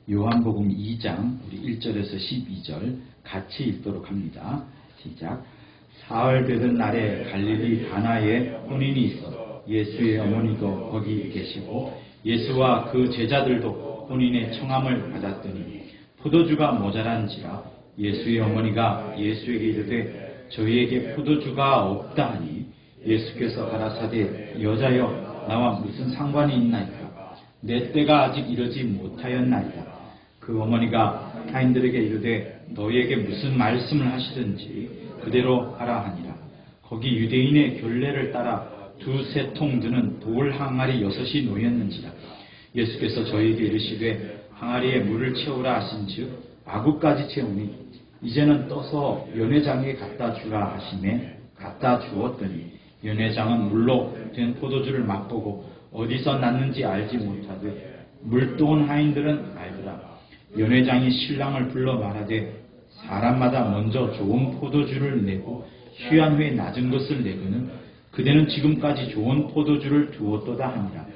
요한복음 2장 우리 1절에서 12절 같이 읽도록 합니다. 시작. 사흘 되던 날에 갈릴리 가나에 혼인이 있어 예수의 어머니도 거기 계시고 예수와 그 제자들도 혼인의 청함을 받았더니 포도주가 모자란지라 예수의 어머니가 예수에게 이르되 저희에게 포도주가 없다 하니 예수께서 가라사대 여자여 나와 무슨 상관이 있나이까 내 때가 아직 이르지 못하였나이다. 그 어머니가 타인들에게 이르되 너희에게 무슨 말씀을 하시든지 그대로 하라 하니라. 거기 유대인의 결례를 따라 두세 통 드는 돌 항아리 6이 놓였는지라. 예수께서 저희에게 이르시되 항아리에 물을 채우라 하신즉 아구까지 채우니 이제는 떠서 연회장에 갖다 주라 하시매 갖다 주었더니 연회장은 물로 된 포도주를 맛보고 어디서 났는지 알지 못하되 물도온 하인들은 알더라. 연회장이 신랑을 불러 말하되 사람마다 먼저 좋은 포도주를 내고 휴한 후에 낮은 것을 내고는 그대는 지금까지 좋은 포도주를 두었도다 하니라.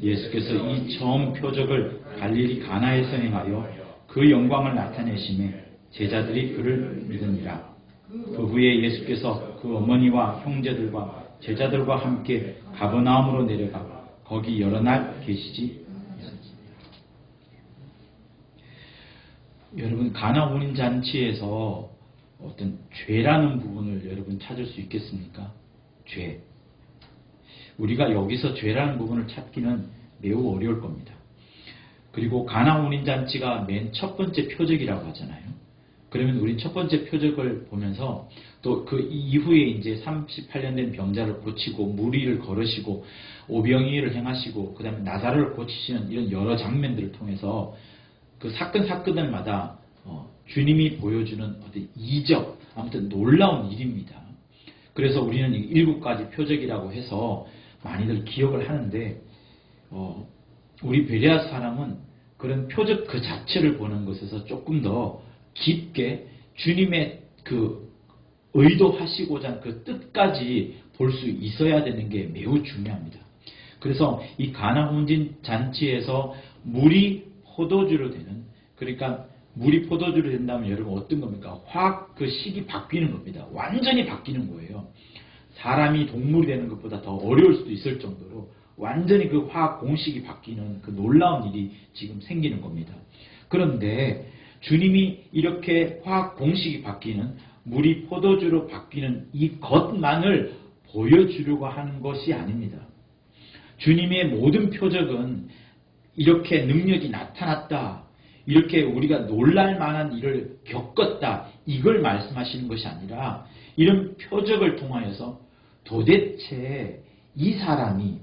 예수께서 이 처음 표적을 갈릴리 가나에서 행하여 그 영광을 나타내시매 제자들이 그를 믿으니라. 그 후에 예수께서 그 어머니와 형제들과 제자들과 함께 가버나움으로 내려가 거기 여러 날 계시지 않으시니라. 여러분, 가나 혼인 잔치에서 어떤 죄라는 부분을 여러분 찾을 수 있겠습니까? 죄. 우리가 여기서 죄라는 부분을 찾기는 매우 어려울 겁니다. 그리고 가나 혼인 잔치가 맨 첫 번째 표적이라고 하잖아요. 그러면 우리 첫 번째 표적을 보면서 또 그 이후에 이제 38년 된 병자를 고치고 무리를 걸으시고 오병이어를 행하시고 그 다음에 나사로를 고치시는 이런 여러 장면들을 통해서 그 사건들마다 주님이 보여주는 어떤 이적, 아무튼 놀라운 일입니다. 그래서 우리는 7가지 표적이라고 해서 많이들 기억을 하는데 우리 베레아 사람은 그런 표적 그 자체를 보는 것에서 조금 더 깊게 주님의 그 의도하시고자 한 그 뜻까지 볼 수 있어야 되는 게 매우 중요합니다. 그래서 이 가나 혼인 잔치에서 물이 포도주로 되는, 그러니까 물이 포도주로 된다면 여러분 어떤 겁니까? 확 그 식이 바뀌는 겁니다. 완전히 바뀌는 거예요. 사람이 동물이 되는 것보다 더 어려울 수도 있을 정도로 완전히 그 화학 공식이 바뀌는 그 놀라운 일이 지금 생기는 겁니다. 그런데 주님이 이렇게 화학 공식이 바뀌는, 물이 포도주로 바뀌는 이 것만을 보여주려고 하는 것이 아닙니다. 주님의 모든 표적은 이렇게 능력이 나타났다, 이렇게 우리가 놀랄 만한 일을 겪었다, 이걸 말씀하시는 것이 아니라 이런 표적을 통하여서 도대체 이 사람이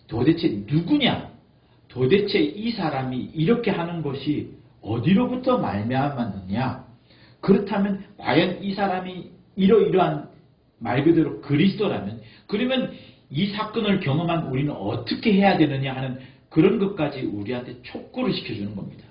도대체 누구냐, 도대체 이 사람이 이렇게 하는 것이 어디로부터 말미암았느냐, 그렇다면 과연 이 사람이 이러이러한 말 그대로 그리스도라면 그러면 이 사건을 경험한 우리는 어떻게 해야 되느냐 하는 그런 것까지 우리한테 촉구를 시켜주는 겁니다.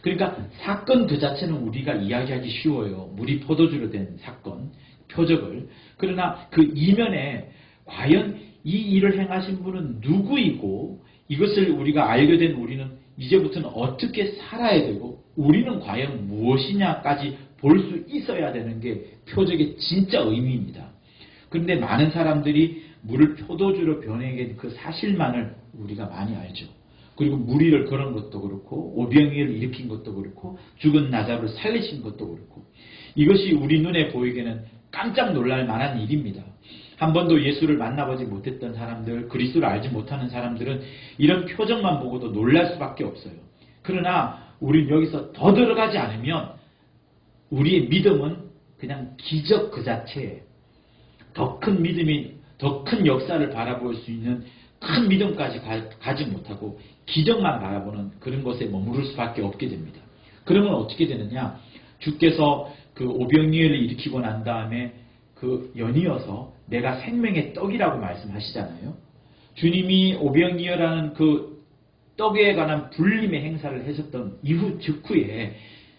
그러니까 사건 그 자체는 우리가 이야기하기 쉬워요. 물이 포도주로 된 사건, 표적을. 그러나 그 이면에 과연 이 일을 행하신 분은 누구이고 이것을 우리가 알게 된 우리는 이제부터는 어떻게 살아야 되고 우리는 과연 무엇이냐까지 볼 수 있어야 되는 게 표적의 진짜 의미입니다. 그런데 많은 사람들이 물을 포도주로 변해게 된 그 사실만을 우리가 많이 알죠. 그리고 무리를 걸은 것도 그렇고 오병이어를 일으킨 것도 그렇고 죽은 나사로를 살리신 것도 그렇고 이것이 우리 눈에 보이기에는 깜짝 놀랄 만한 일입니다. 한 번도 예수를 만나보지 못했던 사람들, 그리스도를 알지 못하는 사람들은 이런 표정만 보고도 놀랄 수밖에 없어요. 그러나 우리는 여기서 더 들어가지 않으면 우리의 믿음은 그냥 기적 그 자체에 더 큰 믿음이, 더 큰 역사를 바라볼 수 있는 큰 믿음까지 가지 못하고 기적만 바라보는 그런 것에 머무를 수밖에 없게 됩니다. 그러면 어떻게 되느냐? 주께서 그 오병이어를 일으키고 난 다음에 그 연이어서 내가 생명의 떡이라고 말씀하시잖아요. 주님이 오병이어라는 그 떡에 관한 불림의 행사를 하셨던 이후 직후에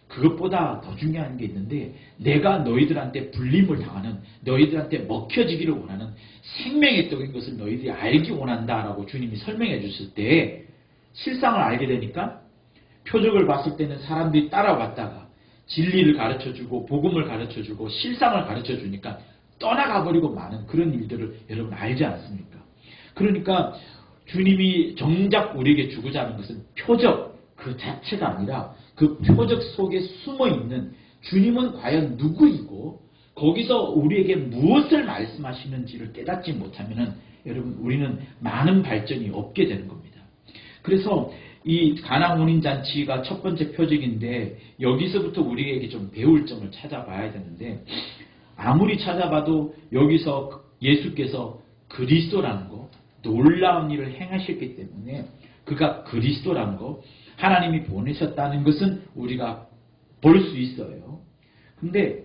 그것보다 더 중요한 게 있는데 내가 너희들한테 불림을 당하는, 너희들한테 먹혀지기를 원하는 생명의 떡인 것을 너희들이 알기 원한다라고 주님이 설명해 주실 때 실상을 알게 되니까 표적을 봤을 때는 사람들이 따라왔다가 진리를 가르쳐주고 복음을 가르쳐주고 실상을 가르쳐주니까 떠나가버리고 마는 그런 일들을 여러분 알지 않습니까? 그러니까 주님이 정작 우리에게 주고자 하는 것은 표적 그 자체가 아니라 그 표적 속에 숨어있는 주님은 과연 누구이고 거기서 우리에게 무엇을 말씀하시는지를 깨닫지 못하면 여러분 우리는 많은 발전이 없게 되는 겁니다. 그래서 이 가나 혼인잔치가 첫 번째 표적인데 여기서부터 우리에게 좀 배울 점을 찾아봐야 되는데 아무리 찾아봐도 여기서 예수께서 그리스도라는 거 놀라운 일을 행하셨기 때문에 그가 그리스도라는 거 하나님이 보내셨다는 것은 우리가 볼 수 있어요. 근데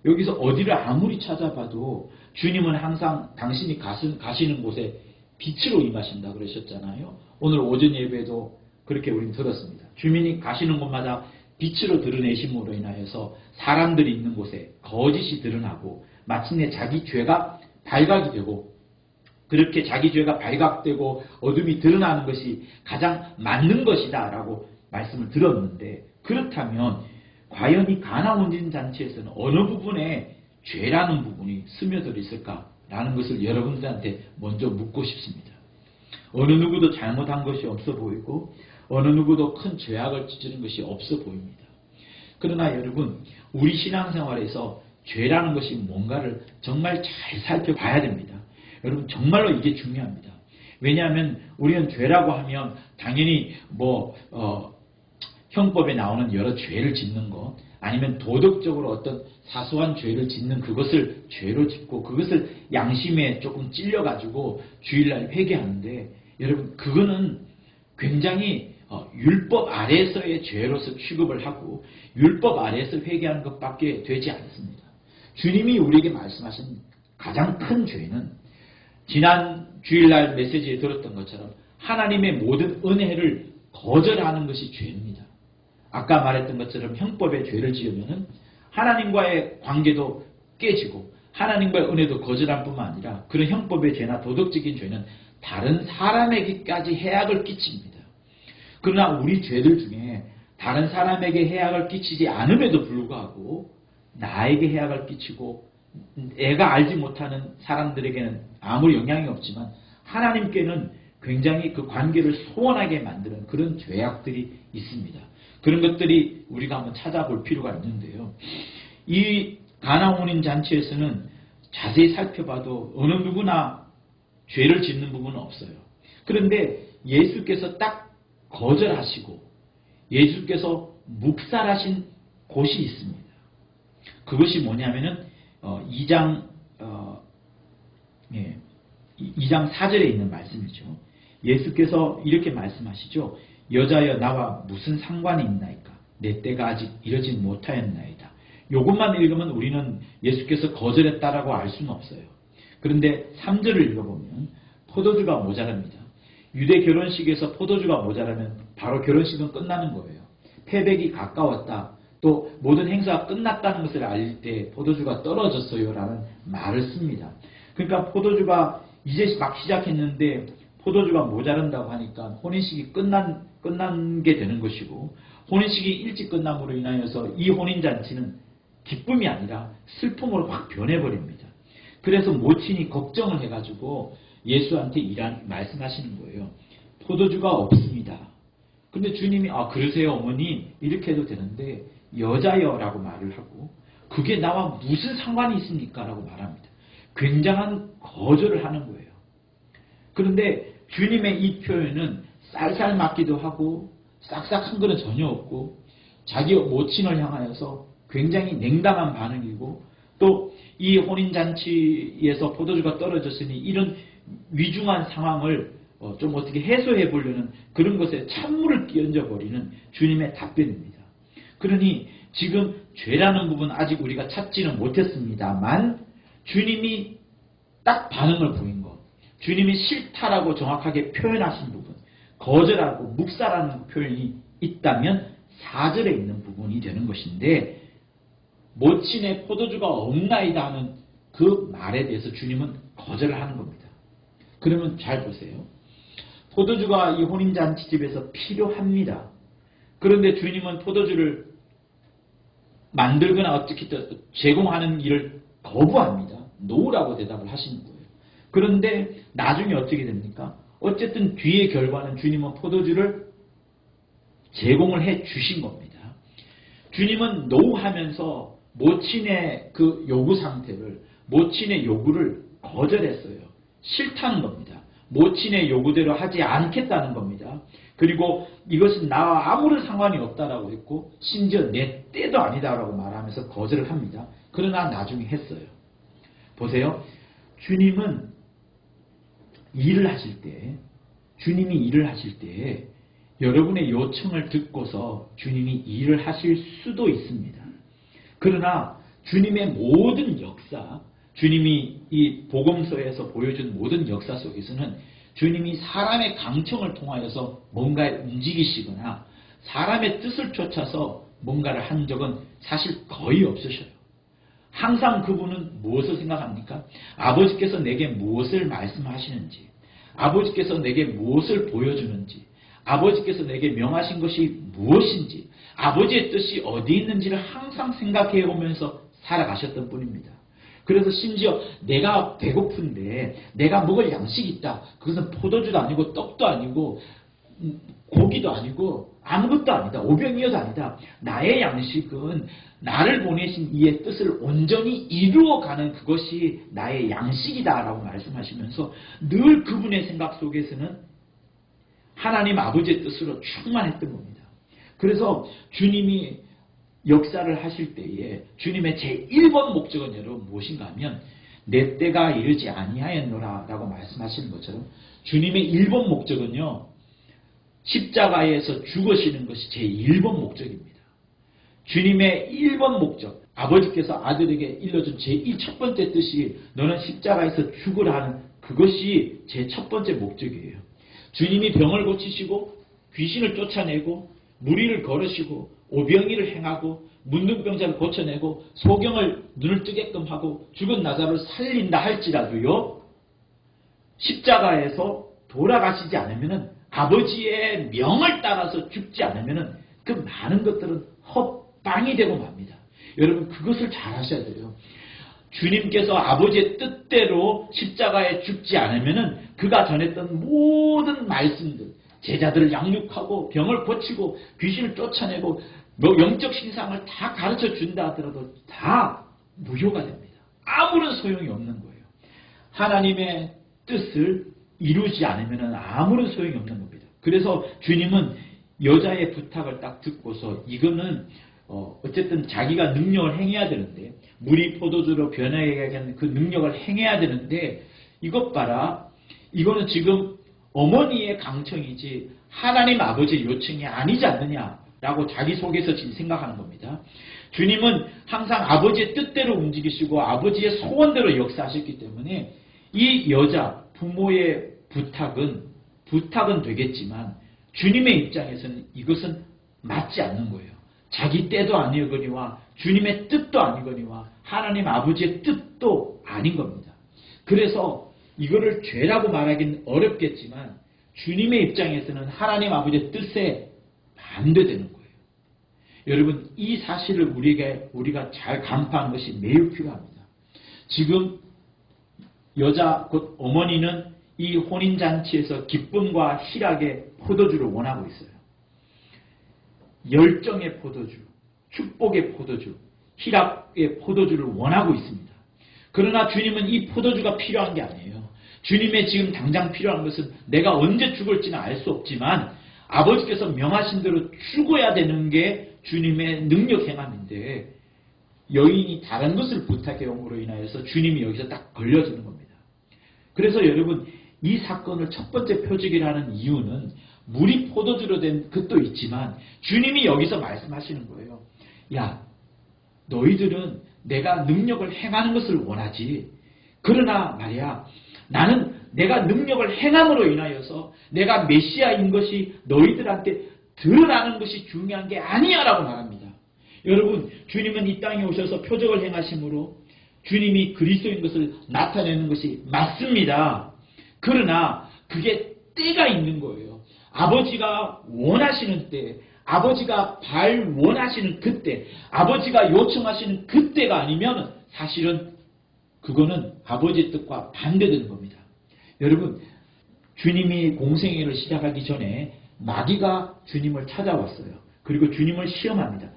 여기서 어디를 아무리 찾아봐도 주님은 항상 당신이 가시는 곳에 빛으로 임하신다 그러셨잖아요. 오늘 오전 예배도 그렇게 우리는 들었습니다. 주님이 가시는 곳마다 빛으로 드러내심으로 인하여서 사람들이 있는 곳에 거짓이 드러나고 마침내 자기 죄가 발각이 되고 그렇게 자기 죄가 발각되고 어둠이 드러나는 것이 가장 맞는 것이다 라고 말씀을 들었는데 그렇다면 과연 이 가나 혼인잔치에서는 어느 부분에 죄라는 부분이 스며들어 있을까라는 것을 여러분들한테 먼저 묻고 싶습니다. 어느 누구도 잘못한 것이 없어 보이고 어느 누구도 큰 죄악을 저지른 것이 없어 보입니다. 그러나 여러분 우리 신앙생활에서 죄라는 것이 뭔가를 정말 잘 살펴봐야 됩니다. 여러분 정말로 이게 중요합니다. 왜냐하면 우리는 죄라고 하면 당연히 형법에 나오는 여러 죄를 짓는 것 아니면 도덕적으로 어떤 사소한 죄를 짓는 그것을 죄로 짓고 그것을 양심에 조금 찔려가지고 주일날 회개하는데 여러분 그거는 굉장히 율법 아래에서의 죄로서 취급을 하고 율법 아래에서 회개하는 것밖에 되지 않습니다. 주님이 우리에게 말씀하신 가장 큰 죄는 지난 주일날 메시지에 들었던 것처럼 하나님의 모든 은혜를 거절하는 것이 죄입니다. 아까 말했던 것처럼 형법의 죄를 지으면 하나님과의 관계도 깨지고 하나님과의 은혜도 거절할 뿐만 아니라 그런 형법의 죄나 도덕적인 죄는 다른 사람에게까지 해악을 끼칩니다. 그러나 우리 죄들 중에 다른 사람에게 해악을 끼치지 않음에도 불구하고 나에게 해악을 끼치고 내가 알지 못하는 사람들에게는 아무리 영향이 없지만 하나님께는 굉장히 그 관계를 소원하게 만드는 그런 죄악들이 있습니다. 그런 것들이 우리가 한번 찾아볼 필요가 있는데요. 이 가나 혼인잔치에서는 자세히 살펴봐도 어느 누구나 죄를 짓는 부분은 없어요. 그런데 예수께서 딱 거절하시고 예수께서 묵살하신 곳이 있습니다. 그것이 뭐냐면은 2장 4절에 있는 말씀이죠. 예수께서 이렇게 말씀하시죠. 여자여 나와 무슨 상관이 있나이까? 내 때가 아직 이르지 못하였나이다. 이것만 읽으면 우리는 예수께서 거절했다라고 알 수는 없어요. 그런데 3절을 읽어보면 포도주가 모자랍니다. 유대 결혼식에서 포도주가 모자라면 바로 결혼식은 끝나는 거예요. 패백이 가까웠다. 또 모든 행사가 끝났다는 것을 알 때 포도주가 떨어졌어요 라는 말을 씁니다. 그러니까 포도주가 이제 막 시작했는데 포도주가 모자란다고 하니까 혼인식이 끝난 게 되는 것이고 혼인식이 일찍 끝남으로 인하여서 이 혼인잔치는 기쁨이 아니라 슬픔으로 확 변해버립니다. 그래서 모친이 걱정을 해가지고 예수한테 말씀하시는 거예요. 포도주가 없습니다. 근데 주님이 그러세요 어머니 이렇게 해도 되는데 여자여 라고 말을 하고 그게 나와 무슨 상관이 있습니까? 라고 말합니다. 굉장한 거절을 하는 거예요. 그런데 주님의 이 표현은 쌀쌀 맞기도 하고 싹싹한 것은 전혀 없고 자기 모친을 향하여서 굉장히 냉담한 반응이고 또 이 혼인잔치에서 포도주가 떨어졌으니 이런 위중한 상황을 좀 어떻게 해소해 보려는 그런 것에 찬물을 끼얹어 버리는 주님의 답변입니다. 그러니 지금 죄라는 부분 아직 우리가 찾지는 못했습니다만 주님이 딱 반응을 보인 것, 주님이 싫다라고 정확하게 표현하신 부분, 거절하고 묵살하는 표현이 있다면 4절에 있는 부분이 되는 것인데 모친의 포도주가 없나이다 하는 그 말에 대해서 주님은 거절을 하는 겁니다. 그러면 잘 보세요. 포도주가 이 혼인잔치집에서 필요합니다. 그런데 주님은 포도주를 만들거나 어떻게 제공하는 일을 거부합니다. 노라고 대답을 하시는 거예요. 그런데 나중에 어떻게 됩니까? 어쨌든 뒤의 결과는 주님은 포도주를 제공을 해 주신 겁니다. 주님은 노 하면서 모친의 그 요구 상태를, 모친의 요구를 거절했어요. 싫다는 겁니다. 모친의 요구대로 하지 않겠다는 겁니다. 그리고 이것은 나와 아무런 상관이 없다라고 했고 심지어 내 때도 아니다라고 말하면서 거절을 합니다. 그러나 나중에 했어요. 보세요. 주님은 일을 하실 때, 주님이 일을 하실 때 여러분의 요청을 듣고서 주님이 일을 하실 수도 있습니다. 그러나 주님의 모든 역사, 주님이 이 복음서에서 보여준 모든 역사 속에서는 주님이 사람의 강청을 통하여서 뭔가에 움직이시거나 사람의 뜻을 쫓아서 뭔가를 한 적은 사실 거의 없으셔요. 항상 그분은 무엇을 생각합니까? 아버지께서 내게 무엇을 말씀하시는지, 아버지께서 내게 무엇을 보여주는지, 아버지께서 내게 명하신 것이 무엇인지, 아버지의 뜻이 어디 있는지를 항상 생각해 오면서 살아가셨던 분입니다. 그래서 심지어 내가 배고픈데 내가 먹을 양식이 있다. 그것은 포도주도 아니고 떡도 아니고 고기도 아니고 아무것도 아니다. 오병이어도 아니다. 나의 양식은 나를 보내신 이의 뜻을 온전히 이루어가는 그것이 나의 양식이다라고 말씀하시면서 늘 그분의 생각 속에서는 하나님 아버지의 뜻으로 충만했던 겁니다. 그래서 주님이 역사를 하실 때에 주님의 제1번 목적은 여러분 무엇인가 하면 내 때가 이르지 아니하였노라 라고 말씀하시는 것처럼 주님의 1번 목적은요, 십자가에서 죽으시는 것이 제1번 목적입니다. 주님의 1번 목적, 아버지께서 아들에게 일러준 첫 번째 뜻이 너는 십자가에서 죽으라는 그것이 제 첫 번째 목적이에요. 주님이 병을 고치시고 귀신을 쫓아내고 무리를 걸으시고 오병이를 행하고 문둥병자를 고쳐내고 소경을 눈을 뜨게끔 하고 죽은 나사로를 살린다 할지라도요, 십자가에서 돌아가시지 않으면, 아버지의 명을 따라서 죽지 않으면 그 많은 것들은 헛방이 되고 맙니다. 여러분 그것을 잘 하셔야 돼요. 주님께서 아버지의 뜻대로 십자가에 죽지 않으면 그가 전했던 모든 말씀들, 제자들을 양육하고 병을 고치고 귀신을 쫓아내고 영적 신상을 다 가르쳐 준다 하더라도 다 무효가 됩니다. 아무런 소용이 없는 거예요. 하나님의 뜻을 이루지 않으면 아무런 소용이 없는 겁니다. 그래서 주님은 여자의 부탁을 딱 듣고서 이거는 어쨌든 자기가 능력을 행해야 되는데, 물이 포도주로 변하게 하는 그 능력을 행해야 되는데, 이것 봐라, 이거는 지금 어머니의 강청이지 하나님 아버지의 요청이 아니지 않느냐라고 자기 속에서 지금 생각하는 겁니다. 주님은 항상 아버지의 뜻대로 움직이시고 아버지의 소원대로 역사하셨기 때문에 이 여자 부모의 부탁은 되겠지만 주님의 입장에서는 이것은 맞지 않는 거예요. 자기 때도 아니거니와 주님의 뜻도 아니거니와 하나님 아버지의 뜻도 아닌 겁니다. 그래서 이거를 죄라고 말하기는 어렵겠지만 주님의 입장에서는 하나님 아버지의 뜻에 반대되는 거예요. 여러분 이 사실을 우리가 잘 간파하는 것이 매우 필요합니다. 지금 여자 곧 어머니는 이 혼인잔치에서 기쁨과 희락의 포도주를 원하고 있어요. 열정의 포도주, 축복의 포도주, 희락의 포도주를 원하고 있습니다. 그러나 주님은 이 포도주가 필요한 게 아니에요. 주님의 지금 당장 필요한 것은 내가 언제 죽을지는 알 수 없지만 아버지께서 명하신 대로 죽어야 되는 게 주님의 능력 행함인데, 여인이 다른 것을 부탁해 옴으로 인하여서 주님이 여기서 딱 걸려주는 겁니다. 그래서 여러분 이 사건을 첫 번째 표적이라는 이유는 물이 포도주로 된 것도 있지만 주님이 여기서 말씀하시는 거예요. 야, 너희들은 내가 능력을 행하는 것을 원하지. 그러나 말이야, 나는 내가 능력을 행함으로 인하여서 내가 메시아인 것이 너희들한테 드러나는 것이 중요한 게 아니야 라고 말합니다. 여러분 주님은 이 땅에 오셔서 표적을 행하심으로 주님이 그리스도인 것을 나타내는 것이 맞습니다. 그러나 그게 때가 있는 거예요. 아버지가 원하시는 때, 아버지가 발원하시는 그때, 아버지가 요청하시는 그때가 아니면 사실은 그거는 아버지의 뜻과 반대되는 겁니다. 여러분, 주님이 공생애를 시작하기 전에 마귀가 주님을 찾아왔어요. 그리고 주님을 시험합니다.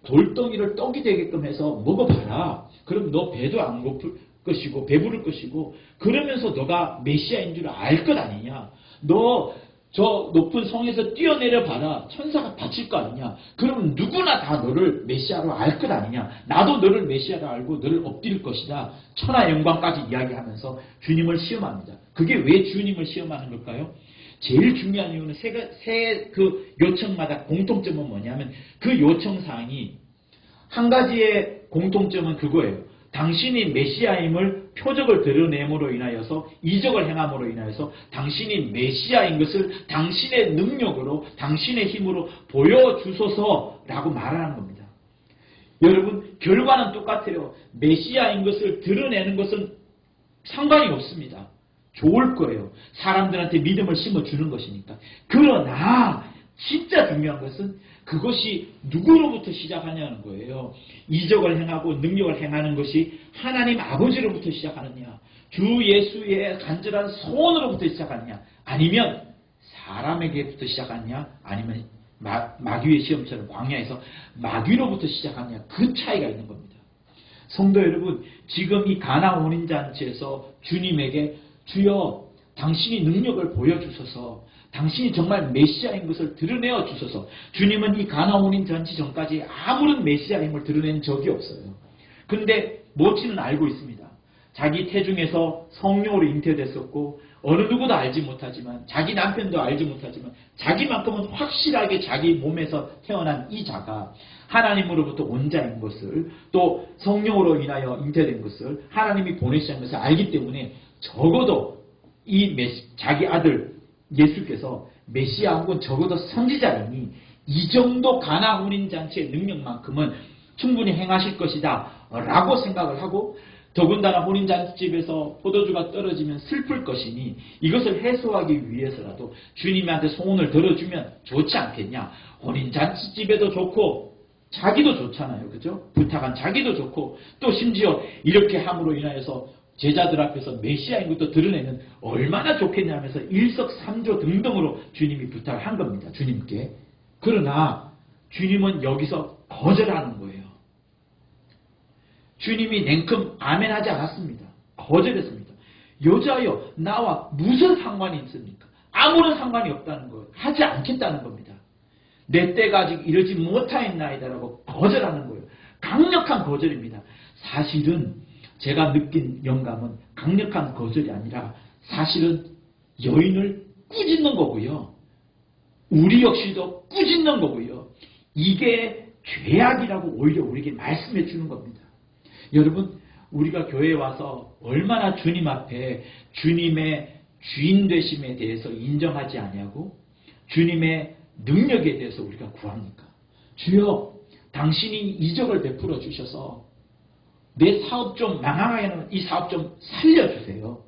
돌덩이를 떡이 되게끔 해서 먹어봐라. 그럼 너 배도 안 고플 것이고 배부를 것이고 그러면서 너가 메시아인 줄 알 것 아니냐. 너 저 높은 성에서 뛰어내려 봐라. 천사가 다칠 거 아니냐. 그러면 누구나 다 너를 메시아로 알 것 아니냐. 나도 너를 메시아로 알고 너를 엎드릴 것이다. 천하 영광까지 이야기하면서 주님을 시험합니다. 그게 왜 주님을 시험하는 걸까요? 제일 중요한 이유는 그 요청마다 공통점은 뭐냐면 그 요청사항이 한 가지의 공통점은 그거예요. 당신이 메시아임을 표적을 드러냄으로 인하여서 이적을 행함으로 인하여서 당신이 메시아인 것을 당신의 능력으로 당신의 힘으로 보여주소서라고 말하는 겁니다. 여러분 결과는 똑같아요. 메시아인 것을 드러내는 것은 상관이 없습니다. 좋을 거예요. 사람들한테 믿음을 심어주는 것이니까. 그러나 진짜 중요한 것은 그것이 누구로부터 시작하냐는 거예요. 이적을 행하고 능력을 행하는 것이 하나님 아버지로부터 시작하느냐, 주 예수의 간절한 소원으로부터 시작하느냐, 아니면 사람에게부터 시작하느냐, 아니면 마귀의 시험처럼 광야에서 마귀로부터 시작하느냐, 그 차이가 있는 겁니다. 성도 여러분, 지금 이 가나 혼인잔치에서 주님에게 주여 당신이 능력을 보여주소서, 당신이 정말 메시아인 것을 드러내어 주소서. 주님은 이 가나 혼인잔치 전까지 아무런 메시아임을 드러낸 적이 없어요. 그런데 모치는 알고 있습니다. 자기 태중에서 성령으로 잉태됐었고 어느 누구도 알지 못하지만 자기 남편도 알지 못하지만 자기만큼은 확실하게 자기 몸에서 태어난 이 자가 하나님으로부터 온 자인 것을 또 성령으로 인하여 잉태된 것을 하나님이 보내시는 것을 알기 때문에 적어도 자기 아들 예수께서 메시아 혹은 적어도 선지자이니 이 정도 가나 혼인잔치의 능력만큼은 충분히 행하실 것이다 라고 생각을 하고 더군다나 혼인잔치집에서 포도주가 떨어지면 슬플 것이니 이것을 해소하기 위해서라도 주님한테 소원을 들어주면 좋지 않겠냐. 혼인잔치집에도 좋고 자기도 좋잖아요. 그죠? 부탁한 자기도 좋고 또 심지어 이렇게 함으로 인하여서 제자들 앞에서 메시아인 것도 드러내면 얼마나 좋겠냐 하면서 일석삼조 등등으로 주님이 부탁을 한 겁니다. 주님께. 그러나 주님은 여기서 거절하는 거예요. 주님이 냉큼 아멘하지 않았습니다. 거절했습니다. 여자여 나와 무슨 상관이 있습니까? 아무런 상관이 없다는 거예요. 하지 않겠다는 겁니다. 내 때가 아직 이르지 못하였나이다라고 거절하는 거예요. 강력한 거절입니다. 사실은 제가 느낀 영감은 강력한 거절이 아니라 사실은 여인을 꾸짖는 거고요. 우리 역시도 꾸짖는 거고요. 이게 죄악이라고 오히려 우리에게 말씀해 주는 겁니다. 여러분 우리가 교회에 와서 얼마나 주님 앞에 주님의 주인 되심에 대해서 인정하지 아니하고 주님의 능력에 대해서 우리가 구합니까? 주여 당신이 이적을 베풀어 주셔서 내 사업 좀 망하게 하는 이 사업 좀 살려주세요.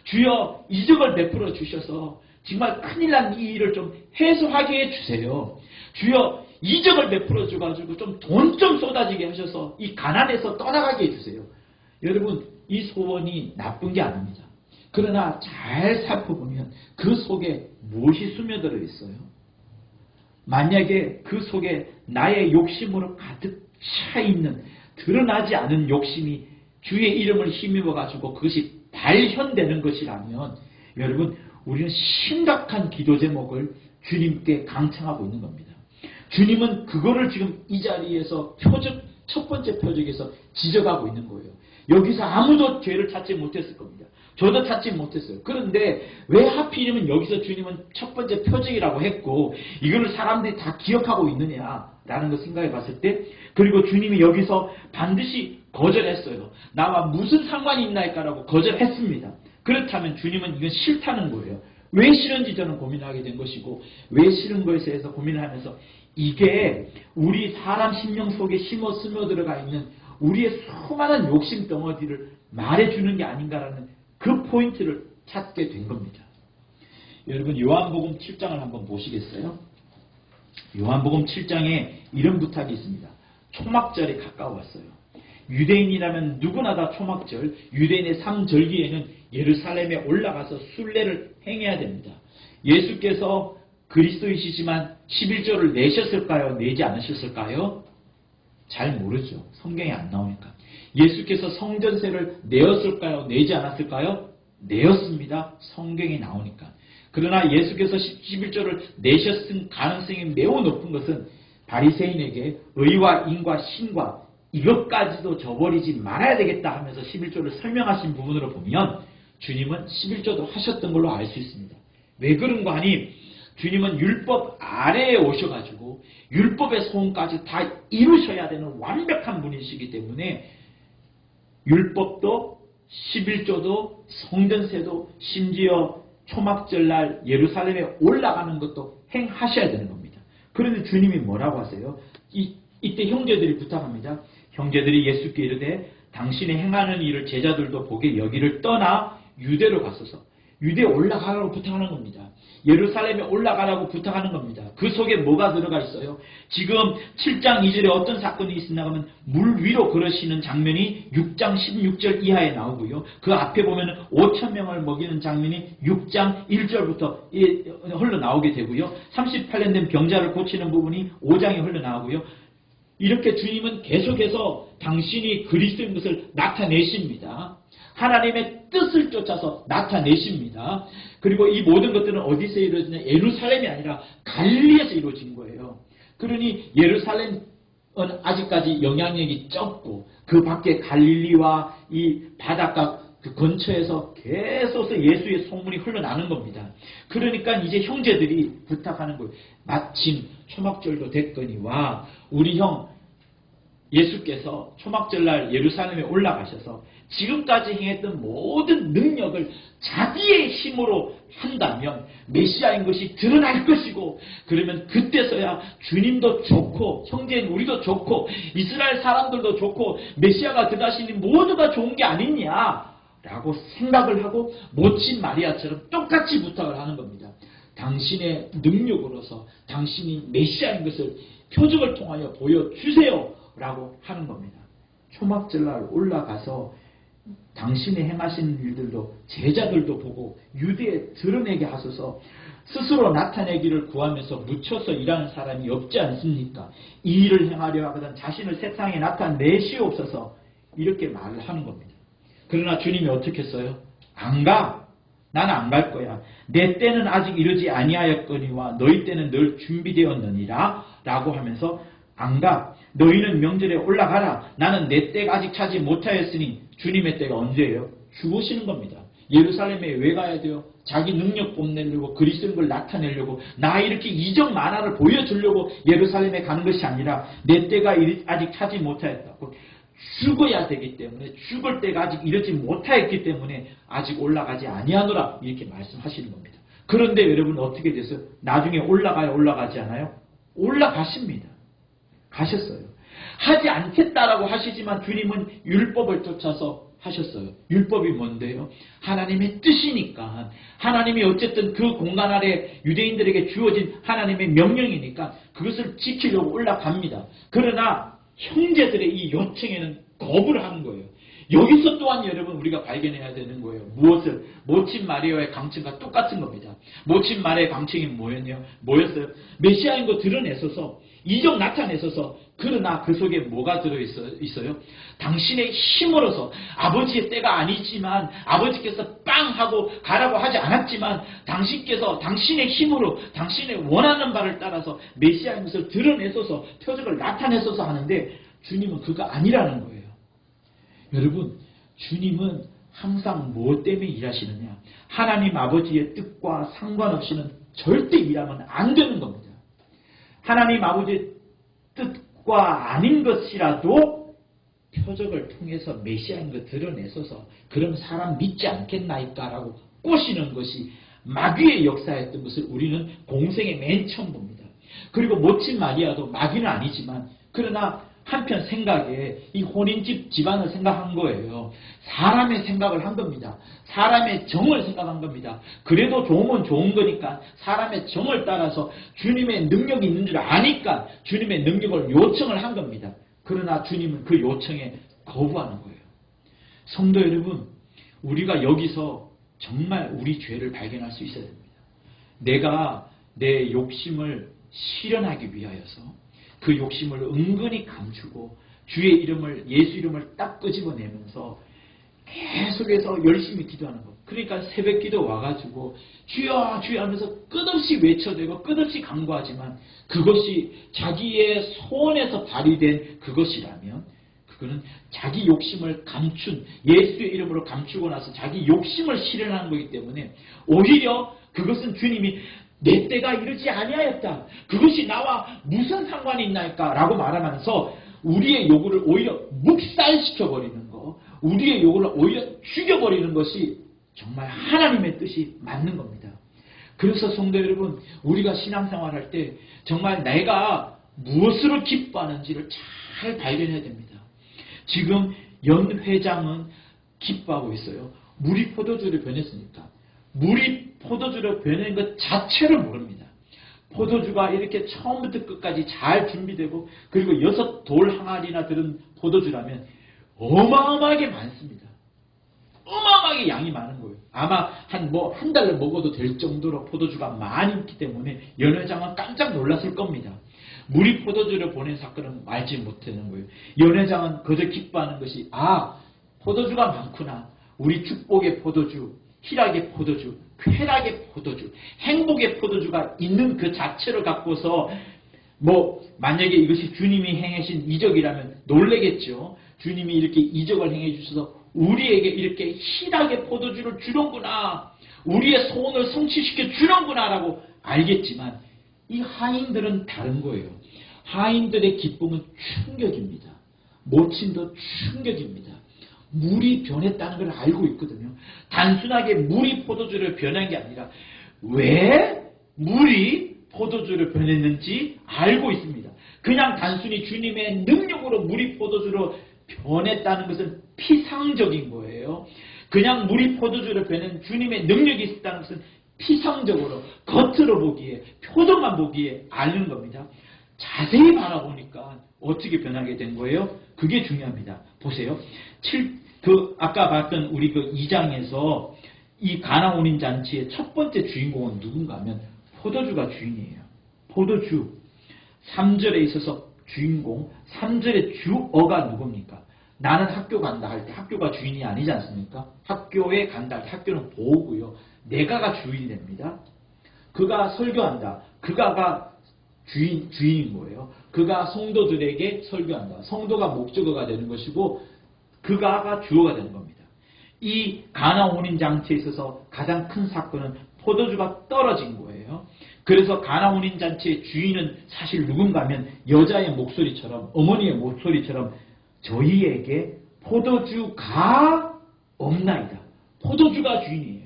주여 이적을 베풀어 주셔서 정말 큰일 난 이 일을 좀 해소하게 해주세요. 주여 이적을 베풀어 줘가지고 좀 돈 좀 쏟아지게 하셔서 이 가난에서 떠나가게 해주세요. 여러분 이 소원이 나쁜 게 아닙니다. 그러나 잘 살펴보면 그 속에 무엇이 스며들어 있어요? 만약에 그 속에 나의 욕심으로 가득 차 있는 드러나지 않은 욕심이 주의 이름을 힘입어 가지고 그것이 발현되는 것이라면 여러분 우리는 심각한 기도 제목을 주님께 강청하고 있는 겁니다. 주님은 그거를 지금 이 자리에서 첫 번째 표적에서 지적하고 있는 거예요. 여기서 아무도 죄를 찾지 못했을 겁니다. 저도 찾지 못했어요. 그런데 왜 하필이면 여기서 주님은 첫 번째 표적이라고 했고 이거를 사람들이 다 기억하고 있느냐라는 걸 생각해 봤을 때 그리고 주님이 여기서 반드시 거절했어요. 나와 무슨 상관이 있나이까라고 거절했습니다. 그렇다면 주님은 이건 싫다는 거예요. 왜 싫은지 저는 고민하게 된 것이고 왜 싫은 것에 대해서 고민을 하면서 이게 우리 사람 심령 속에 심어 스며들어가 있는 우리의 수많은 욕심 덩어리를 말해주는 게 아닌가라는 그 포인트를 찾게 된 겁니다. 여러분 요한복음 7장을 한번 보시겠어요? 요한복음 7장에 이런 부탁이 있습니다. 초막절이 가까웠어요. 유대인이라면 누구나 다 초막절, 유대인의 3절기에는 예루살렘에 올라가서 순례를 행해야 됩니다. 예수께서 그리스도이시지만 11조를 내셨을까요? 내지 않으셨을까요? 잘 모르죠. 성경에 안 나오니까. 예수께서 성전세를 내었을까요? 내지 않았을까요? 내었습니다. 성경에 나오니까. 그러나 예수께서 11조를 내셨을 가능성이 매우 높은 것은 바리새인에게 의와 인과 신과 이것까지도 저버리지 말아야 되겠다 하면서 11조를 설명하신 부분으로 보면 주님은 11조도 하셨던 걸로 알 수 있습니다. 왜 그런가 하니 주님은 율법 아래에 오셔가지고 율법의 소원까지 다 이루셔야 되는 완벽한 분이시기 때문에 율법도 11조도 성전세도 심지어 초막절날 예루살렘에 올라가는 것도 행하셔야 되는 겁니다. 그런데 주님이 뭐라고 하세요? 이때 형제들이 부탁합니다. 형제들이 예수께 이르되 당신이 행하는 일을 제자들도 보게 여기를 떠나 유대로 갔어서 유대에 올라가라고 부탁하는 겁니다. 예루살렘에 올라가라고 부탁하는 겁니다. 그 속에 뭐가 들어가 있어요? 지금 7장 2절에 어떤 사건이 있었나 하면 물 위로 걸으시는 장면이 6장 16절 이하에 나오고요. 그 앞에 보면 5,000명을 먹이는 장면이 6장 1절부터 흘러나오게 되고요. 38년 된 병자를 고치는 부분이 5장에 흘러나오고요. 이렇게 주님은 계속해서 당신이 그리스도인 것을 나타내십니다. 하나님의 뜻을 쫓아서 나타내십니다. 그리고 이 모든 것들은 어디서 이루어지냐? 예루살렘이 아니라 갈릴리에서 이루어진 거예요. 그러니 예루살렘은 아직까지 영향력이 적고 그 밖에 갈릴리와 이 바닷가 그 근처에서 계속 예수의 소문이 흘러나는 겁니다. 그러니까 이제 형제들이 부탁하는 거예요. 마침 초막절도 됐거니와 우리 형 예수께서 초막절날 예루살렘에 올라가셔서 지금까지 행했던 모든 능력을 자기의 힘으로 한다면 메시아인 것이 드러날 것이고 그러면 그때서야 주님도 좋고 형제인 우리도 좋고 이스라엘 사람들도 좋고 메시아가 들어가시니 모두가 좋은 게 아니냐라고 생각을 하고 모친 마리아처럼 똑같이 부탁을 하는 겁니다. 당신의 능력으로서 당신이 메시아인 것을 표적을 통하여 보여주세요 라고 하는 겁니다. 초막절날 올라가서 당신이 행하신 일들도 제자들도 보고 유대에 드러내게 하소서. 스스로 나타내기를 구하면서 묻혀서 일하는 사람이 없지 않습니까? 이 일을 행하려 하거든 자신을 세상에 나타내시옵소서 이렇게 말을 하는 겁니다. 그러나 주님이 어떻게 했어요? 안 가. 나는 안 갈 거야. 내 때는 아직 이르지 아니하였거니와 너희 때는 늘 준비되었느니라 라고 하면서 안 가. 너희는 명절에 올라가라. 나는 내 때가 아직 차지 못하였으니 주님의 때가 언제예요? 죽으시는 겁니다. 예루살렘에 왜 가야 돼요? 자기 능력 뽐내려고 그리스도인 걸 나타내려고 나 이렇게 이적 만화를 보여주려고 예루살렘에 가는 것이 아니라 내 때가 아직 차지 못하였다고 죽어야 되기 때문에 죽을 때가 아직 이르지 못하였기 때문에 아직 올라가지 아니하노라 이렇게 말씀하시는 겁니다. 그런데 여러분 어떻게 됐어요? 나중에 올라가야 올라가지 않아요? 올라가십니다. 가셨어요. 하지 않겠다라고 하시지만 주님은 율법을 쫓아서 하셨어요. 율법이 뭔데요? 하나님의 뜻이니까 하나님이 어쨌든 그 공간 아래 유대인들에게 주어진 하나님의 명령이니까 그것을 지키려고 올라갑니다. 그러나 형제들의 이 요청에는 거부를 하는 거예요. 여기서 또한 여러분 우리가 발견해야 되는 거예요. 무엇을? 모친 마리아의 강청과 똑같은 겁니다. 모친 마리아의 강청이 뭐였어요? 메시아인 거 드러내서서 이적 나타내서서 그러나 그 속에 뭐가 들어있어요? 당신의 힘으로서 아버지의 때가 아니지만 아버지께서 빵 하고 가라고 하지 않았지만 당신께서 당신의 힘으로 당신의 원하는 바를 따라서 메시아인 것을 드러내서서 표적을 나타내서서 하는데 주님은 그거 아니라는 거예요. 여러분 주님은 항상 뭐 때문에 일하시느냐? 하나님 아버지의 뜻과 상관없이는 절대 일하면 안 되는 겁니다. 하나님 아버지의 뜻과 아닌 것이라도 표적을 통해서 메시아인 걸 드러내서서 그럼 사람 믿지 않겠나이까 라고 꼬시는 것이 마귀의 역사였던 것을 우리는 공생의 맨 처음 봅니다. 그리고 모친 마리아도 마귀는 아니지만 그러나 한편 생각에 이 혼인집 집안을 생각한 거예요. 사람의 생각을 한 겁니다. 사람의 정을 생각한 겁니다. 그래도 좋으면 좋은 거니까 사람의 정을 따라서 주님의 능력이 있는 줄 아니까 주님의 능력을 요청을 한 겁니다. 그러나 주님은 그 요청에 거부하는 거예요. 성도 여러분, 우리가 여기서 정말 우리 죄를 발견할 수 있어야 됩니다. 내가 내 욕심을 실현하기 위하여서 그 욕심을 은근히 감추고 주의 이름을, 예수 이름을 딱 끄집어내면서 계속해서 열심히 기도하는 것. 그러니까 새벽기도 와가지고 주여 주여 하면서 끝없이 외쳐대고 끝없이 간구하지만 그것이 자기의 소원에서 발휘된 그것이라면 그거는 자기 욕심을 감춘, 예수의 이름으로 감추고 나서 자기 욕심을 실현하는 거기 때문에 오히려 그것은 주님이 내 때가 이르지 아니하였다. 그것이 나와 무슨 상관이 있나이까? 라고 말하면서 우리의 요구를 오히려 묵살시켜버리는 거, 우리의 요구를 오히려 죽여버리는 것이 정말 하나님의 뜻이 맞는 겁니다. 그래서 성도 여러분, 우리가 신앙생활할 때 정말 내가 무엇으로 기뻐하는지를 잘 발견해야 됩니다. 지금 연 회장은 기뻐하고 있어요. 물이 포도주로 변했으니까. 물이 포도주로 변한 것 자체를 모릅니다. 포도주가 이렇게 처음부터 끝까지 잘 준비되고 그리고 6돌 항아리나 들은 포도주라면 어마어마하게 많습니다. 어마어마하게 양이 많은 거예요. 아마 한 달을 먹어도 될 정도로 포도주가 많이 있기 때문에 연 회장은 깜짝 놀랐을 겁니다. 물이 포도주를 보낸 사건은 알지 못하는 거예요. 연 회장은 그저 기뻐하는 것이 포도주가 많구나. 우리 축복의 포도주, 희락의 포도주, 쾌락의 포도주, 행복의 포도주가 있는 그 자체를 갖고서 만약에 이것이 주님이 행하신 이적이라면 놀라겠죠. 주님이 이렇게 이적을 행해 주셔서 우리에게 이렇게 희락의 포도주를 주는구나. 우리의 소원을 성취시켜 주는구나 라고 알겠지만 이 하인들은 다른 거예요. 하인들의 기쁨은 충격입니다. 모친도 충격입니다. 물이 변했다는 걸 알고 있거든요. 단순하게 물이 포도주를 변한 게 아니라 왜 물이 포도주를 변했는지 알고 있습니다. 그냥 단순히 주님의 능력으로 물이 포도주로 변했다는 것은 피상적인 거예요. 그냥 물이 포도주로 변한 주님의 능력이 있었다는 것은 피상적으로 겉으로 보기에 표정만 보기에 아는 겁니다. 자세히 바라보니까 어떻게 변하게 된 거예요? 그게 중요합니다. 보세요. 아까 봤던 우리 그 2장에서 이 가나 혼인 잔치의 첫 번째 주인공은 누군가 하면 포도주가 주인이에요. 포도주. 3절에 있어서 주인공, 3절의 주어가 누굽니까? 나는 학교 간다 할 때 학교가 주인이 아니지 않습니까? 학교에 간다 할 때 학교는 보호고요. 내가가 주인이 됩니다. 그가 설교한다. 그가가 주인인 거예요. 그가 성도들에게 설교한다. 성도가 목적어가 되는 것이고 그가가 주어가 되는 겁니다. 이 가나 혼인 잔치에 있어서 가장 큰 사건은 포도주가 떨어진 거예요. 그래서 가나 혼인 잔치의 주인은 사실 누군가 하면 여자의 목소리처럼 어머니의 목소리처럼 저희에게 포도주가 없나이다. 포도주가 주인이에요.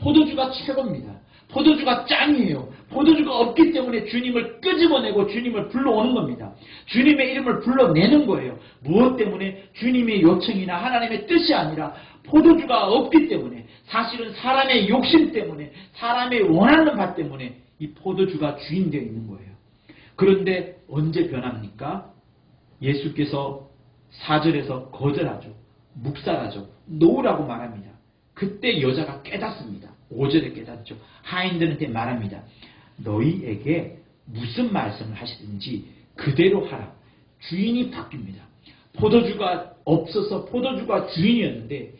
포도주가 최고입니다. 포도주가 짱이에요. 포도주가 없기 때문에 주님을 끄집어내고 주님을 불러오는 겁니다. 주님의 이름을 불러내는 거예요. 무엇 때문에? 주님의 요청이나 하나님의 뜻이 아니라 포도주가 없기 때문에, 사실은 사람의 욕심 때문에, 사람의 원하는 바 때문에 이 포도주가 주인 되어 있는 거예요. 그런데 언제 변합니까? 예수께서 4절에서 거절하죠. 묵살하죠. 놓으라고 말합니다. 그때 여자가 깨닫습니다. 5절에 깨닫죠. 하인들한테 말합니다. 너희에게 무슨 말씀을 하시든지 그대로 하라. 주인이 바뀝니다. 포도주가 없어서 포도주가 주인이었는데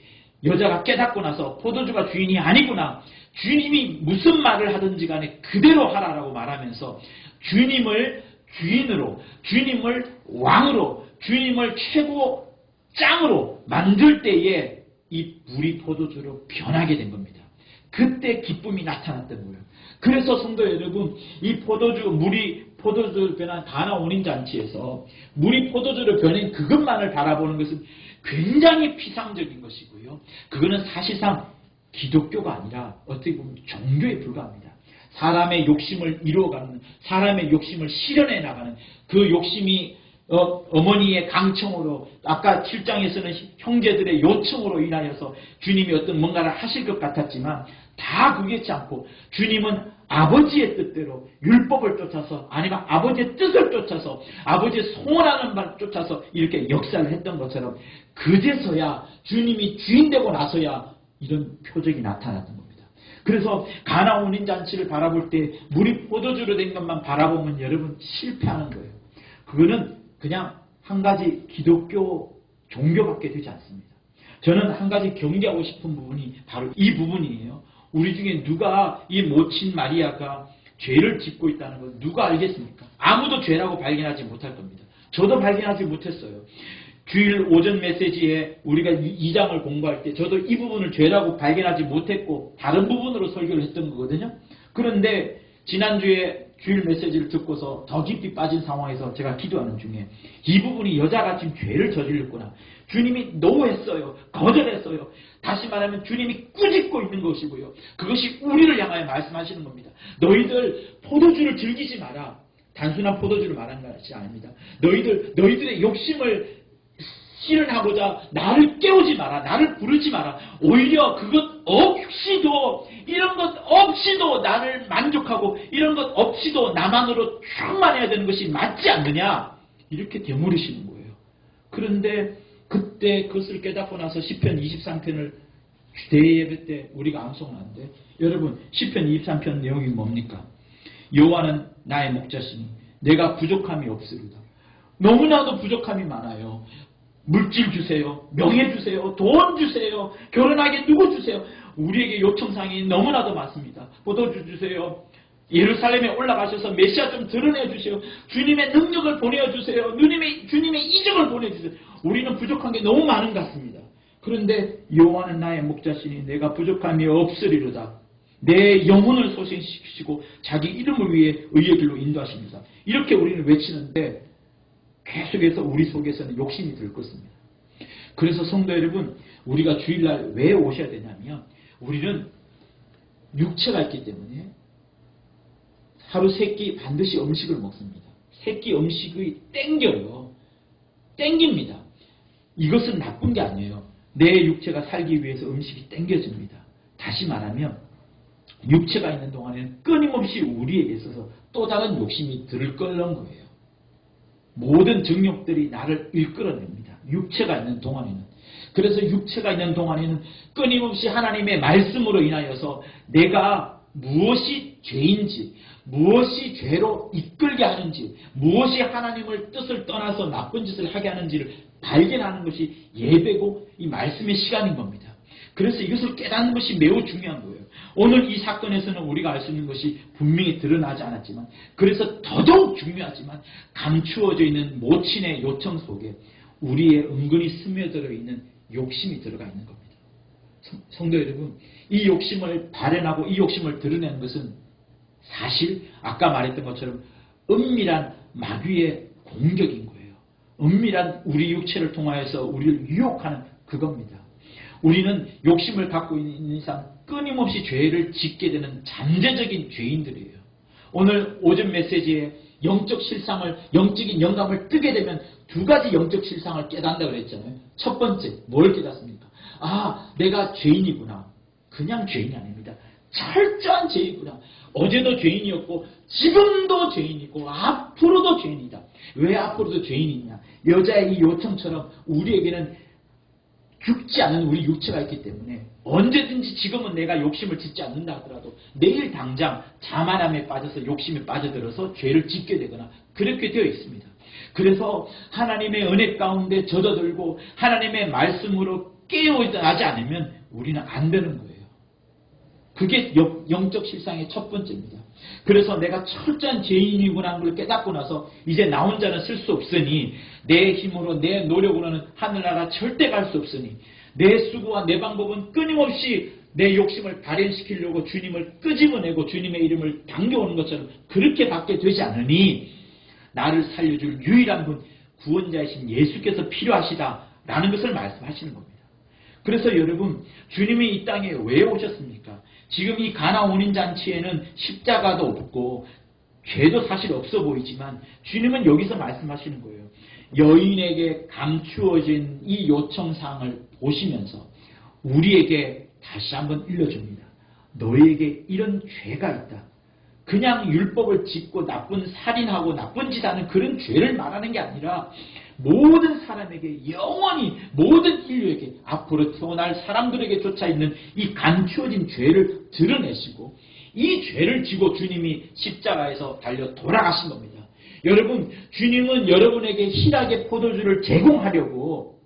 여자가 깨닫고 나서 포도주가 주인이 아니구나. 주님이 무슨 말을 하든지 간에 그대로 하라라고 말하면서 주님을 주인으로, 주님을 왕으로, 주님을 최고 짱으로 만들 때에 이 물이 포도주로 변하게 된 겁니다. 그때 기쁨이 나타났던 거예요. 그래서 성도 여러분, 이 물이 포도주로 변한 가나 혼인 잔치에서 물이 포도주로 변한 그것만을 바라보는 것은 굉장히 피상적인 것이고요. 그거는 사실상 기독교가 아니라 어떻게 보면 종교에 불과합니다. 사람의 욕심을 이루어가는, 사람의 욕심을 실현해 나가는, 그 욕심이 어머니의 강청으로 아까 7장에서는 형제들의 요청으로 인하여서 주님이 어떤 뭔가를 하실 것 같았지만 다 그렇지 않고 주님은 아버지의 뜻대로 율법을 쫓아서 아니면 아버지의 뜻을 쫓아서 아버지의 소원하는 바를 쫓아서 이렇게 역사를 했던 것처럼 그제서야 주님이 주인 되고 나서야 이런 표적이 나타났던 겁니다. 그래서 가나 혼인잔치를 바라볼 때 물이 포도주로 된 것만 바라보면 여러분 실패하는 거예요. 그거는 그냥 한 가지 기독교 종교밖에 되지 않습니다. 저는 한 가지 경계하고 싶은 부분이 바로 이 부분이에요. 우리 중에 누가 이 모친 마리아가 죄를 짓고 있다는 걸 누가 알겠습니까? 아무도 죄라고 발견하지 못할 겁니다. 저도 발견하지 못했어요. 주일 오전 메시지에 우리가 2장을 공부할 때 저도 이 부분을 죄라고 발견하지 못했고 다른 부분으로 설교를 했던 거거든요. 그런데 지난주에 주일 메시지를 듣고서 더 깊이 빠진 상황에서 제가 기도하는 중에 이 부분이 여자가 지금 죄를 저질렀구나. 주님이 노했어요. 거절했어요. 다시 말하면 주님이 꾸짖고 있는 것이고요. 그것이 우리를 향하여 말씀하시는 겁니다. 너희들 포도주를 즐기지 마라. 단순한 포도주를 말하는 것이 아닙니다. 너희들의 욕심을 실현하고자 나를 깨우지 마라. 나를 부르지 마라. 오히려 그것 없이도 이런 것 없이도 나를 만족하고 이런 것 없이도 나만으로 충만해야 되는 것이 맞지 않느냐. 이렇게 되물으시는 거예요. 그런데 그때 그것을 깨닫고 나서 시편 23편을 대예배 때 우리가 암송하는데 여러분 시편 23편 내용이 뭡니까? 여호와는 나의 목자시니 내가 부족함이 없으리다. 너무나도 부족함이 많아요. 물질 주세요. 명예 주세요. 돈 주세요. 결혼하게 누구 주세요. 우리에게 요청사항이 너무나도 많습니다. 포도주 주세요. 예루살렘에 올라가셔서 메시아 좀 드러내 주세요. 주님의 능력을 보내주세요. 주님의 이적을 보내주세요. 우리는 부족한 게 너무 많은 것 같습니다. 그런데 여호와는 나의 목자시니 내가 부족함이 없으리로다. 내 영혼을 소생시키시고 자기 이름을 위해 의의 길로 인도하십니다. 이렇게 우리는 외치는데 계속해서 우리 속에서는 욕심이 들 것입니다. 그래서 성도 여러분, 우리가 주일날 왜 오셔야 되냐면 우리는 육체가 있기 때문에 하루 3끼 반드시 음식을 먹습니다. 3끼 음식이 땡겨요. 땡깁니다. 이것은 나쁜 게 아니에요. 내 육체가 살기 위해서 음식이 땡겨집니다. 다시 말하면 육체가 있는 동안에는 끊임없이 우리에게 있어서 또 다른 욕심이 들을 거라는 거예요. 모든 정욕들이 나를 이끌어냅니다. 육체가 있는 동안에는. 그래서 육체가 있는 동안에는 끊임없이 하나님의 말씀으로 인하여서 내가 무엇이 죄인지, 무엇이 죄로 이끌게 하는지, 무엇이 하나님을 뜻을 떠나서 나쁜 짓을 하게 하는지를 발견하는 것이 예배고 이 말씀의 시간인 겁니다. 그래서 이것을 깨닫는 것이 매우 중요한 거예요. 오늘 이 사건에서는 우리가 알 수 있는 것이 분명히 드러나지 않았지만 그래서 더더욱 중요하지만 감추어져 있는 모친의 요청 속에 우리의 은근히 스며들어 있는 욕심이 들어가 있는 겁니다. 성도 여러분, 이 욕심을 발현하고 이 욕심을 드러내는 것은 사실 아까 말했던 것처럼 은밀한 마귀의 공격인 거예요. 은밀한 우리 육체를 통하여서 우리를 유혹하는 그겁니다. 우리는 욕심을 갖고 있는 이상 끊임없이 죄를 짓게 되는 잠재적인 죄인들이에요. 오늘 오전 메시지에 영적 실상을, 영적인 영감을 뜨게 되면 2가지 영적 실상을 깨닫는다고 그랬잖아요. 첫 번째, 뭘 깨닫습니까? 아, 내가 죄인이구나. 그냥 죄인이 아닙니다. 철저한 죄인이구나. 어제도 죄인이었고 지금도 죄인이고 앞으로도 죄인이다. 왜 앞으로도 죄인이냐? 여자의 이 요청처럼 우리에게는 죽지 않은 우리 육체가 있기 때문에 언제든지 지금은 내가 욕심을 짓지 않는다 하더라도 내일 당장 자만함에 빠져서 욕심에 빠져들어서 죄를 짓게 되거나 그렇게 되어 있습니다. 그래서 하나님의 은혜 가운데 젖어들고 하나님의 말씀으로 깨어나지 않으면 우리는 안 되는 거예요. 그게 영적 실상의 첫 번째입니다. 그래서 내가 철저한 죄인이구나 하는 걸 깨닫고 나서 이제 나 혼자는 쓸 수 없으니 내 힘으로 내 노력으로는 하늘나라 절대 갈 수 없으니 내 수고와 내 방법은 끊임없이 내 욕심을 발현시키려고 주님을 끄집어내고 주님의 이름을 당겨오는 것처럼 그렇게 받게 되지 않으니 나를 살려줄 유일한 분 구원자이신 예수께서 필요하시다라는 것을 말씀하시는 겁니다. 그래서 여러분, 주님이 이 땅에 왜 오셨습니까? 지금 이 가나 혼인잔치에는 십자가도 없고 죄도 사실 없어 보이지만 주님은 여기서 말씀하시는 거예요. 여인에게 감추어진 이 요청사항을 보시면서 우리에게 다시 한번 일러줍니다. 너에게 이런 죄가 있다. 그냥 율법을 짓고 나쁜 살인하고 나쁜 짓 하는 그런 죄를 말하는 게 아니라 모든 사람에게 영원히 모든 인류에게 앞으로 태어날 사람들에게 쫓아 있는 이 감추어진 죄를 드러내시고 이 죄를 지고 주님이 십자가에서 달려 돌아가신 겁니다. 여러분, 주님은 여러분에게 희락의 포도주를 제공하려고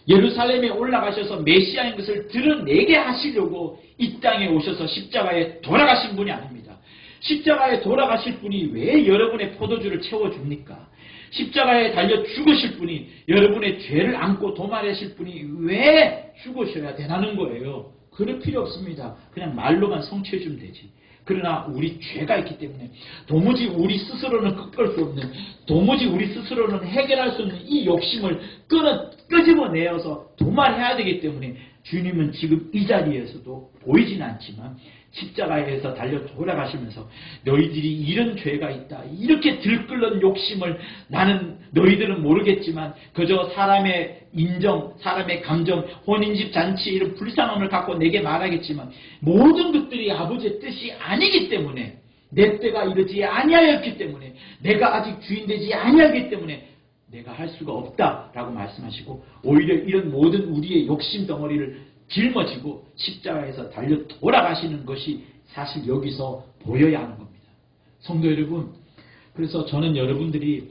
예루살렘에 올라가셔서 메시아인 것을 드러내게 하시려고 이 땅에 오셔서 십자가에 돌아가신 분이 아닙니다. 십자가에 돌아가실 분이 왜 여러분의 포도주를 채워줍니까? 십자가에 달려 죽으실 분이, 여러분의 죄를 안고 도말하실 분이 왜 죽으셔야 되나는 거예요. 그럴 필요 없습니다. 그냥 말로만 성취해주면 되지. 그러나 우리 죄가 있기 때문에 도무지 우리 스스로는 꺾을 수 없는, 도무지 우리 스스로는 해결할 수 없는 이 욕심을 끄집어내어서 도말해야 되기 때문에 주님은 지금 이 자리에서도 보이진 않지만 십자가에서 달려 돌아가시면서 너희들이 이런 죄가 있다, 이렇게 들끓는 욕심을, 나는 너희들은 모르겠지만 그저 사람의 인정, 사람의 감정, 혼인집 잔치 이런 불쌍함을 갖고 내게 말하겠지만 모든 것들이 아버지의 뜻이 아니기 때문에, 내 때가 이르지 아니하였기 때문에, 내가 아직 주인 되지 아니하기 때문에 내가 할 수가 없다라고 말씀하시고, 오히려 이런 모든 우리의 욕심 덩어리를 짊어지고 십자가에서 달려 돌아가시는 것이 사실 여기서 보여야 하는 겁니다. 성도 여러분, 그래서 저는 여러분들이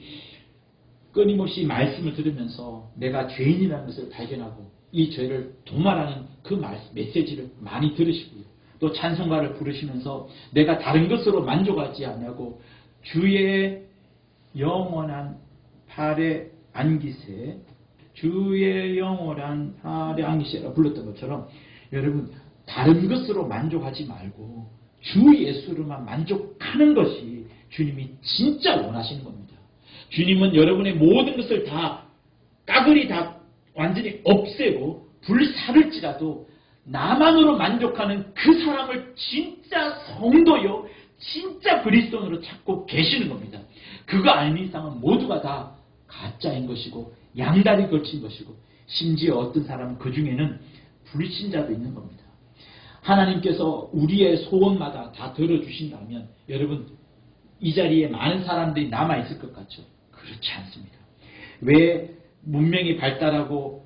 끊임없이 말씀을 들으면서 내가 죄인이라는 것을 발견하고 이 죄를 도말하는 그 메시지를 많이 들으시고요. 또 찬송가를 부르시면서 내가 다른 것으로 만족하지 않냐고 주의 영원한 팔에 안기세, 주의 영원한 팔에 안기세라 불렀던 것처럼 여러분 다른 것으로 만족하지 말고 주 예수로만 만족하는 것이 주님이 진짜 원하시는 겁니다. 주님은 여러분의 모든 것을 다 까그리 다 완전히 없애고 불사를지라도 나만으로 만족하는 그 사람을 진짜 성도요, 진짜 그리스도인으로 찾고 계시는 겁니다. 그거 아닌 이상은 모두가 다 가짜인 것이고 양다리 걸친 것이고, 심지어 어떤 사람은 그 중에는 불신자도 있는 겁니다. 하나님께서 우리의 소원마다 다 들어주신다면 여러분 이 자리에 많은 사람들이 남아있을 것 같죠? 그렇지 않습니다. 왜 문명이 발달하고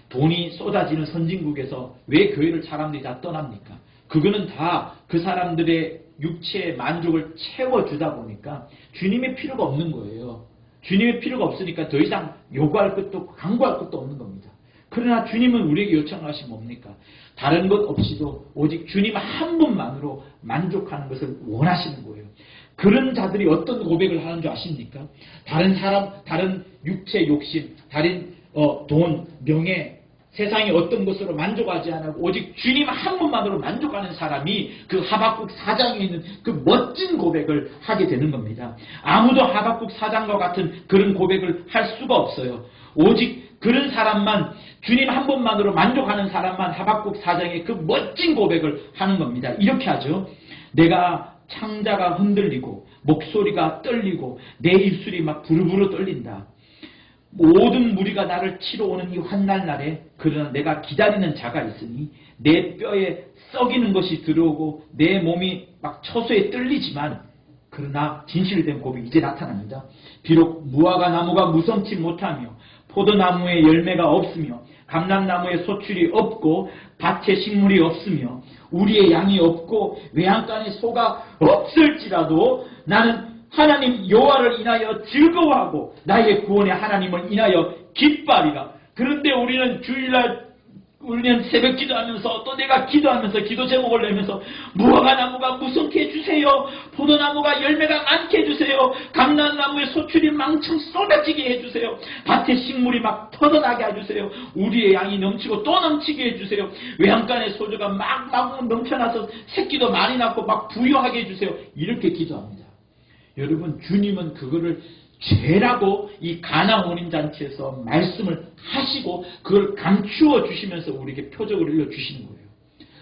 돈이 쏟아지는 선진국에서 왜 교회를 사람들이 다 떠납니까? 그거는 다 그 사람들의 육체의 만족을 채워주다 보니까 주님의 필요가 없는 거예요. 주님의 필요가 없으니까 더 이상 요구할 것도 없고 강구할 것도 없는 겁니다. 그러나 주님은 우리에게 요청하신 뭡니까? 다른 것 없이도 오직 주님 한 분만으로 만족하는 것을 원하시는 거예요. 그런 자들이 어떤 고백을 하는 줄 아십니까? 다른 사람, 다른 육체 욕심, 다른 돈, 명예, 세상의 어떤 것으로 만족하지 않고 오직 주님 한 분만으로 만족하는 사람이 그 하박국 4장에 있는 그 멋진 고백을 하게 되는 겁니다. 아무도 하박국 4장과 같은 그런 고백을 할 수가 없어요. 오직 그런 사람만, 주님 한 분만으로 만족하는 사람만 하박국 4장의 그 멋진 고백을 하는 겁니다. 이렇게 하죠. 내가 창자가 흔들리고 목소리가 떨리고 내 입술이 막 부르부르 떨린다. 모든 무리가 나를 치러 오는 이 환난 날에 그러나 내가 기다리는 자가 있으니 내 뼈에 썩이는 것이 들어오고 내 몸이 막 처소에 떨리지만, 그러나 진실된 고백이 이제 나타납니다. 비록 무화과 나무가 무성치 못하며 포도나무에 열매가 없으며 감람나무에 소출이 없고 밭에 식물이 없으며 우리의 양이 없고 외양간에 소가 없을지라도 나는 하나님 여호와를 인하여 즐거워하고 나의 구원의 하나님을 인하여 기뻐하리라. 그런데 우리는 주일날 우리는 새벽 기도하면서 또 내가 기도하면서 기도 제목을 내면서 무화과 나무가 무성케 해주세요. 포도나무가 열매가 많게 해주세요. 감람나무에 소출이 망청 쏟아지게 해주세요. 밭에 식물이 막 터져나게 해주세요. 우리의 양이 넘치고 또 넘치게 해주세요. 외양간에 소주가 막 넘쳐나서 새끼도 많이 낳고 막 부유하게 해주세요. 이렇게 기도합니다. 여러분 주님은 그거를 죄라고 이 가나 혼인잔치에서 말씀을 하시고 그걸 감추어 주시면서 우리에게 표적을 일러주시는 거예요.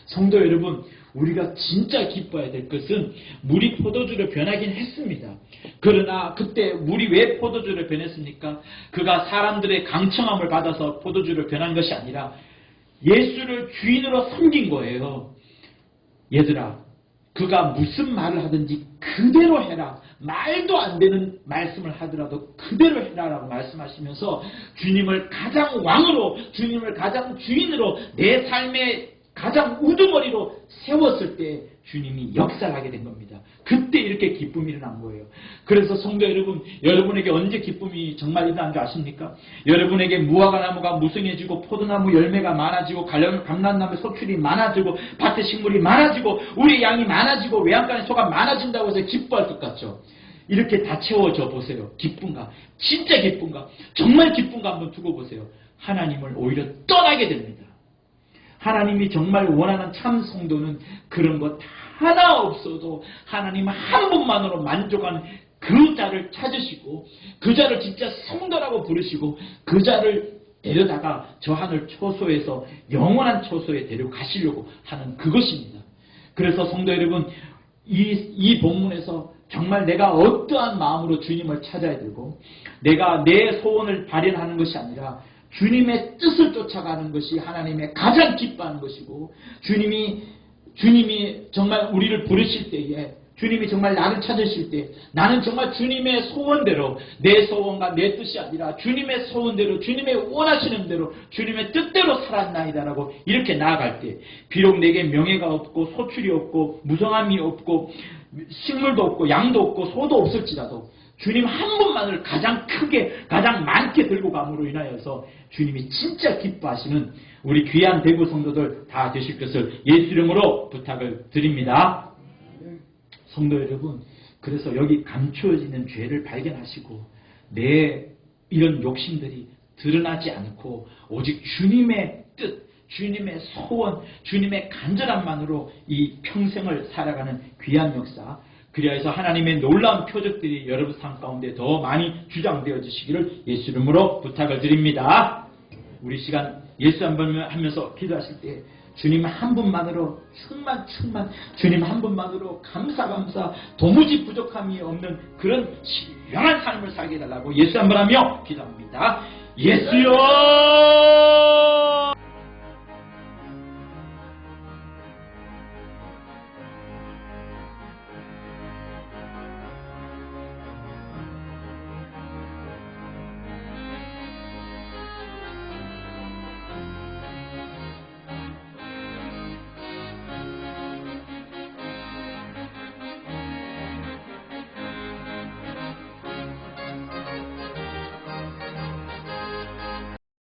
성도 여러분, 우리가 진짜 기뻐해야 될 것은 물이 포도주로 변하긴 했습니다. 그러나 그때 물이 왜 포도주로 변했습니까? 그가 사람들의 강청함을 받아서 포도주로 변한 것이 아니라 예수를 주인으로 섬긴 거예요. 얘들아, 그가 무슨 말을 하든지 그대로 해라. 말도 안 되는 말씀을 하더라도 그대로 해라라고 말씀하시면서 주님을 가장 왕으로, 주님을 가장 주인으로, 내 삶의 가장 우두머리로 세웠을 때 주님이 역사하게 된 겁니다. 그때 이렇게 기쁨이 일어난 거예요. 그래서 성도 여러분, 여러분에게 언제 기쁨이 정말 일어난 줄 아십니까? 여러분에게 무화과나무가 무성해지고 포도나무 열매가 많아지고 감람나무 소출이 많아지고 밭에 식물이 많아지고 우리 양이 많아지고 외양간의 소가 많아진다고 해서 기뻐할 것 같죠? 이렇게 다 채워져 보세요. 기쁜가? 진짜 기쁜가? 정말 기쁜가 한번 두고 보세요. 하나님을 오히려 떠나게 됩니다. 하나님이 정말 원하는 참 성도는 그런 것 하나 없어도 하나님 한 분만으로 만족한 그 자를 찾으시고 그 자를 진짜 성도라고 부르시고 그 자를 데려다가 저 하늘 초소에서 영원한 초소에 데려가시려고 하는 그것입니다. 그래서 성도 여러분, 이 본문에서 정말 내가 어떠한 마음으로 주님을 찾아야 되고 내가 내 소원을 발현하는 것이 아니라 주님의 뜻을 쫓아가는 것이 하나님의 가장 기뻐하는 것이고 주님이 정말 우리를 부르실 때에 주님이 정말 나를 찾으실 때 나는 정말 주님의 소원대로 내 소원과 내 뜻이 아니라 주님의 소원대로 주님의 원하시는 대로 주님의 뜻대로 살았나이다라고 이렇게 나아갈 때 비록 내게 명예가 없고 소출이 없고 무성함이 없고 식물도 없고 양도 없고 소도 없을지라도 주님 한 분만을 가장 크게 가장 많게 들고 감으로 인하여서 주님이 진짜 기뻐하시는 우리 귀한 대구 성도들 다 되실 것을 예수 이름으로 부탁을 드립니다. 성도 여러분, 그래서 여기 감추어지는 죄를 발견하시고 내 이런 욕심들이 드러나지 않고 오직 주님의 뜻, 주님의 소원, 주님의 간절함만으로 이 평생을 살아가는 귀한 역사, 그리하여서 하나님의 놀라운 표적들이 여러분 삶 가운데 더 많이 주장되어 주시기를 예수 이름으로 부탁을 드립니다. 우리 시간 예수 한 번 하면서 기도하실 때 주님 한 분만으로 충만 주님 한 분만으로 감사 도무지 부족함이 없는 그런 신령한 삶을 살게 해달라고 예수 한 번 하며 기도합니다. 예수여